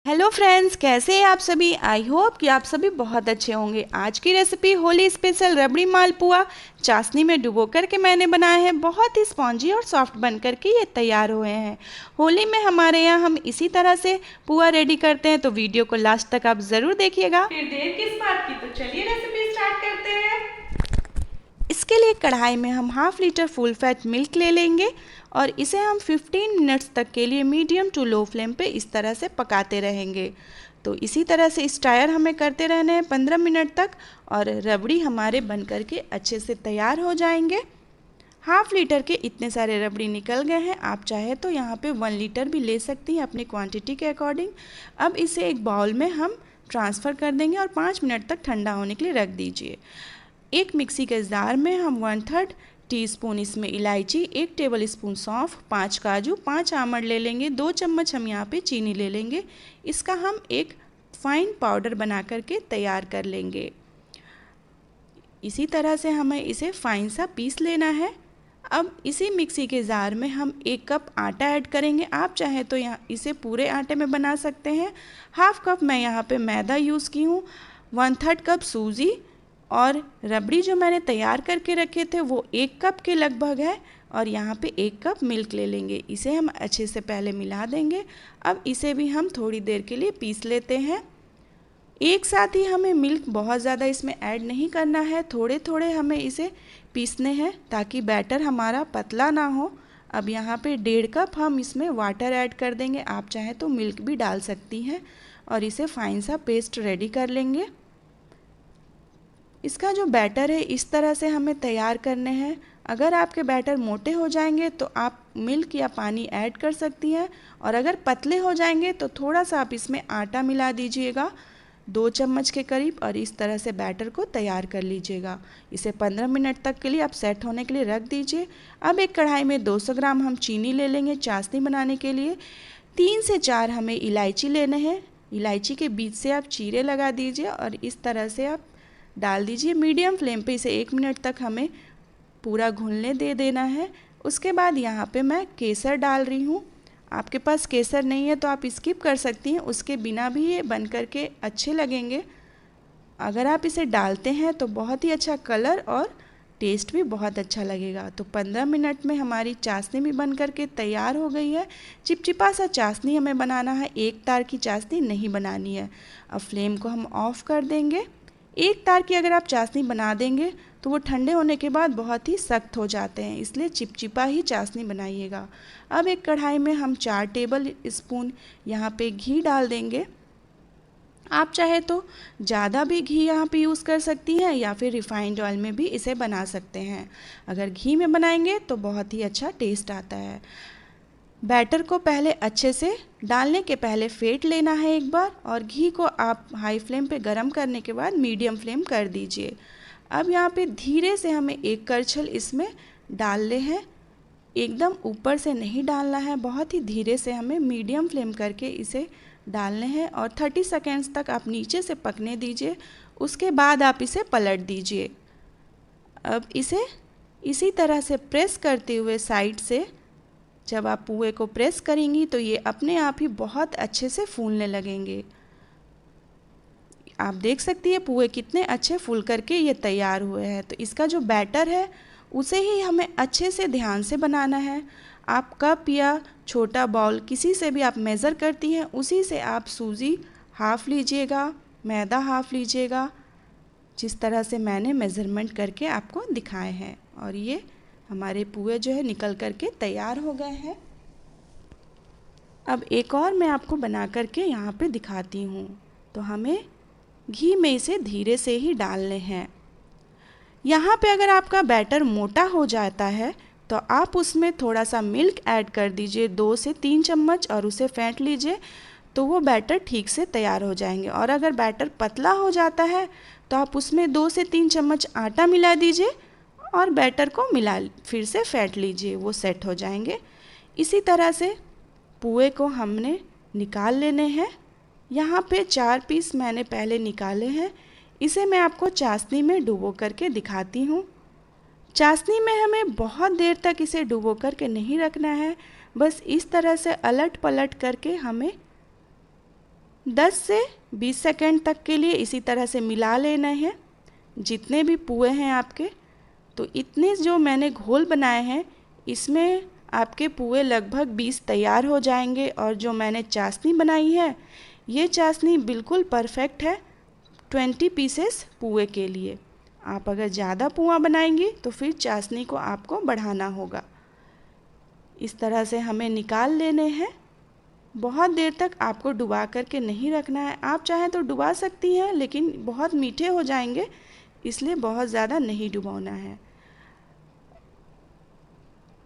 Hello friends, कैसे हैं आप सभी। आई होप कि आप सभी बहुत अच्छे होंगे। आज की रेसिपी होली स्पेशल रबड़ी मालपुआ चाशनी में डुबो करके मैंने बनाए हैं। बहुत ही स्पॉन्जी और सॉफ्ट बन करके ये तैयार हुए हैं। होली में हमारे यहाँ हम इसी तरह से पुआ रेडी करते हैं, तो वीडियो को लास्ट तक आप ज़रूर देखिएगा। फिर देर किस बात की, तो चलिए रेसिपी स्टार्ट करते हैं। इसके लिए कढ़ाई में हम half litre full fat milk ले लेंगे और इसे हम 15 मिनट्स तक के लिए मीडियम टू लो फ्लेम पे इस तरह से पकाते रहेंगे। तो इसी तरह से स्टायर हमें करते रहने हैं 15 मिनट तक, और रबड़ी हमारे बन कर के अच्छे से तैयार हो जाएंगे। हाफ लीटर के इतने सारे रबड़ी निकल गए हैं। आप चाहे तो यहाँ पे 1 लीटर भी ले सकती हैं अपनी क्वांटिटी के अकॉर्डिंग। अब इसे एक बाउल में हम ट्रांसफ़र कर देंगे और 5 मिनट तक ठंडा होने के लिए रख दीजिए। एक मिक्सी के जार में हम 1/3 टीस्पून इसमें इलायची, 1 टेबल स्पून सौंफ, 5 काजू, 5 आमंड ले लेंगे, 2 चम्मच हम यहाँ पे चीनी ले लेंगे। इसका हम एक फाइन पाउडर बना करके तैयार कर लेंगे। इसी तरह से हमें इसे फाइन सा पीस लेना है। अब इसी मिक्सी के जार में हम 1 कप आटा ऐड करेंगे। आप चाहें तो यहाँ इसे पूरे आटे में बना सकते हैं। हाफ कप मैं यहाँ पे मैदा यूज़ की हूँ, 1/3 कप सूजी, और रबड़ी जो मैंने तैयार करके रखे थे वो 1 कप के लगभग है, और यहाँ पे 1 कप मिल्क ले लेंगे। इसे हम अच्छे से पहले मिला देंगे। अब इसे भी हम थोड़ी देर के लिए पीस लेते हैं। एक साथ ही हमें मिल्क बहुत ज़्यादा इसमें ऐड नहीं करना है, थोड़े थोड़े हमें इसे पीसने हैं ताकि बैटर हमारा पतला ना हो। अब यहाँ पे 1.5 कप हम इसमें वाटर ऐड कर देंगे। आप चाहें तो मिल्क भी डाल सकती हैं, और इसे फाइन सा पेस्ट रेडी कर लेंगे। इसका जो बैटर है इस तरह से हमें तैयार करने हैं। अगर आपके बैटर मोटे हो जाएंगे तो आप मिल्क या पानी ऐड कर सकती हैं, और अगर पतले हो जाएंगे तो थोड़ा सा आप इसमें आटा मिला दीजिएगा 2 चम्मच के करीब, और इस तरह से बैटर को तैयार कर लीजिएगा। इसे 15 मिनट तक के लिए आप सेट होने के लिए रख दीजिए। अब एक कढ़ाई में 200 ग्राम हम चीनी ले लेंगे चाशनी बनाने के लिए। 3 से 4 हमें इलायची लेने हैं। इलायची के बीच से आप चीरे लगा दीजिए और इस तरह से आप डाल दीजिए। मीडियम फ्लेम पे इसे 1 मिनट तक हमें पूरा घुलने दे देना है। उसके बाद यहाँ पे मैं केसर डाल रही हूँ। आपके पास केसर नहीं है तो आप स्किप कर सकती हैं, उसके बिना भी ये बन कर के अच्छे लगेंगे। अगर आप इसे डालते हैं तो बहुत ही अच्छा कलर और टेस्ट भी बहुत अच्छा लगेगा। तो 15 मिनट में हमारी चाशनी भी बन कर के तैयार हो गई है। चिपचिपा सा चाशनी हमें बनाना है, एक तार की चाशनी नहीं बनानी है। अब फ्लेम को हम ऑफ़ कर देंगे। एक तार की अगर आप चाशनी बना देंगे तो वो ठंडे होने के बाद बहुत ही सख्त हो जाते हैं, इसलिए चिपचिपा ही चाशनी बनाइएगा। अब एक कढ़ाई में हम 4 टेबल स्पून यहाँ पे घी डाल देंगे। आप चाहे तो ज़्यादा भी घी यहाँ पे यूज़ कर सकती हैं, या फिर रिफाइंड ऑयल में भी इसे बना सकते हैं। अगर घी में बनाएंगे तो बहुत ही अच्छा टेस्ट आता है। बैटर को पहले अच्छे से डालने के पहले फेंट लेना है एक बार, और घी को आप हाई फ्लेम पे गरम करने के बाद मीडियम फ्लेम कर दीजिए। अब यहाँ पे धीरे से हमें एक करछल इसमें डालने हैं, एकदम ऊपर से नहीं डालना है, बहुत ही धीरे से हमें मीडियम फ्लेम करके इसे डालने हैं, और 30 सेकेंड्स तक आप नीचे से पकने दीजिए। उसके बाद आप इसे पलट दीजिए। अब इसे इसी तरह से प्रेस करते हुए साइड से जब आप पुए को प्रेस करेंगी तो ये अपने आप ही बहुत अच्छे से फूलने लगेंगे। आप देख सकती है पुए कितने अच्छे फूल करके ये तैयार हुए हैं। तो इसका जो बैटर है उसे ही हमें अच्छे से ध्यान से बनाना है। आप कप या छोटा बाउल किसी से भी आप मेज़र करती हैं, उसी से आप सूजी हाफ़ लीजिएगा, मैदा हाफ़ लीजिएगा, जिस तरह से मैंने मेज़रमेंट करके आपको दिखाए हैं। और ये हमारे पुए जो है निकल करके तैयार हो गए हैं। अब एक और मैं आपको बना करके यहाँ पे दिखाती हूँ। तो हमें घी में इसे धीरे से ही डालने हैं। यहाँ पे अगर आपका बैटर मोटा हो जाता है तो आप उसमें थोड़ा सा मिल्क ऐड कर दीजिए, 2 से 3 चम्मच, और उसे फेंट लीजिए, तो वो बैटर ठीक से तैयार हो जाएंगे। और अगर बैटर पतला हो जाता है तो आप उसमें 2 से 3 चम्मच आटा मिला दीजिए और बैटर को फिर से फेंट लीजिए, वो सेट हो जाएंगे। इसी तरह से पुए को हमने निकाल लेने हैं। यहाँ पे 4 पीस मैंने पहले निकाले हैं। इसे मैं आपको चाशनी में डुबो करके दिखाती हूँ। चाशनी में हमें बहुत देर तक इसे डुबो करके नहीं रखना है, बस इस तरह से अलट पलट करके हमें 10 से 20 सेकंड तक के लिए इसी तरह से मिला लेना है। जितने भी पुए हैं आपके, तो इतने जो मैंने घोल बनाए हैं इसमें आपके पुए लगभग 20 तैयार हो जाएंगे। और जो मैंने चाशनी बनाई है, ये चाशनी बिल्कुल परफेक्ट है 20 पीसेस पुए के लिए। आप अगर ज़्यादा पुआ बनाएंगी तो फिर चाशनी को आपको बढ़ाना होगा। इस तरह से हमें निकाल लेने हैं। बहुत देर तक आपको डुबा करके नहीं रखना है। आप चाहें तो डुबा सकती हैं, लेकिन बहुत मीठे हो जाएंगे, इसलिए बहुत ज़्यादा नहीं डुबाना है।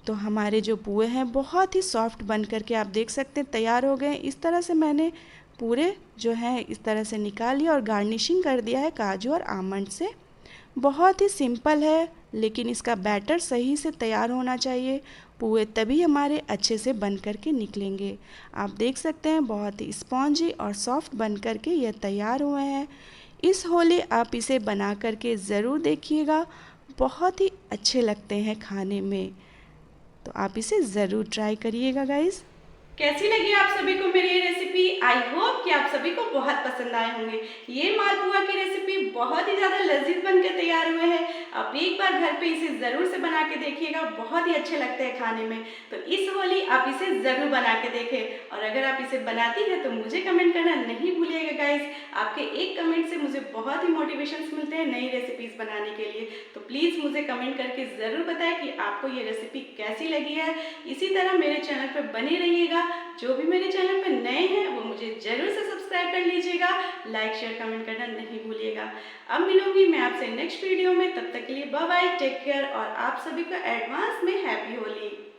तो हमारे जो पुए हैं बहुत ही सॉफ्ट बन करके आप देख सकते हैं तैयार हो गए। इस तरह से मैंने पूरे जो हैं इस तरह से निकाल लिया और गार्निशिंग कर दिया है काजू और आमंड से। बहुत ही सिंपल है, लेकिन इसका बैटर सही से तैयार होना चाहिए। पुए तभी हमारे अच्छे से बन कर के निकलेंगे। आप देख सकते हैं बहुत ही स्पॉन्जी और सॉफ्ट बन कर के ये तैयार हुए हैं। इस होली आप इसे बना करके ज़रूर देखिएगा, बहुत ही अच्छे लगते हैं खाने में। तो आप इसे ज़रूर ट्राई करिएगा गाइस। कैसी लगी आप सभी को मेरी ये रेसिपी? आई होप कि आप सभी को बहुत पसंद आए होंगे। ये मालपुआ की रेसिपी बहुत ही ज़्यादा लजीज बनकर तैयार हुए हैं। आप एक बार घर पे इसे ज़रूर से बना के देखिएगा, बहुत ही अच्छे लगते हैं खाने में। तो इस होली आप इसे ज़रूर बना के देखें, और अगर आप इसे बनाती हैं तो मुझे कमेंट करना नहीं भूलिएगा गाइस। आपके एक कमेंट से मुझे बहुत ही मोटिवेशन मिलते हैं नई रेसिपीज़ बनाने के लिए। तो प्लीज़ मुझे कमेंट करके ज़रूर बताएं कि आपको ये रेसिपी कैसी लगी है। इसी तरह मेरे चैनल पर बने रहिएगा। जो भी मेरे चैनल पर नए हैं वो मुझे जरूर से सब्सक्राइब कर लीजिएगा, लाइक शेयर कमेंट करना नहीं भूलिएगा। अब मिलूंगी मैं आपसे नेक्स्ट वीडियो में, तब तक के लिए बाय बाय, टेक केयर, और आप सभी को एडवांस में हैप्पी होली।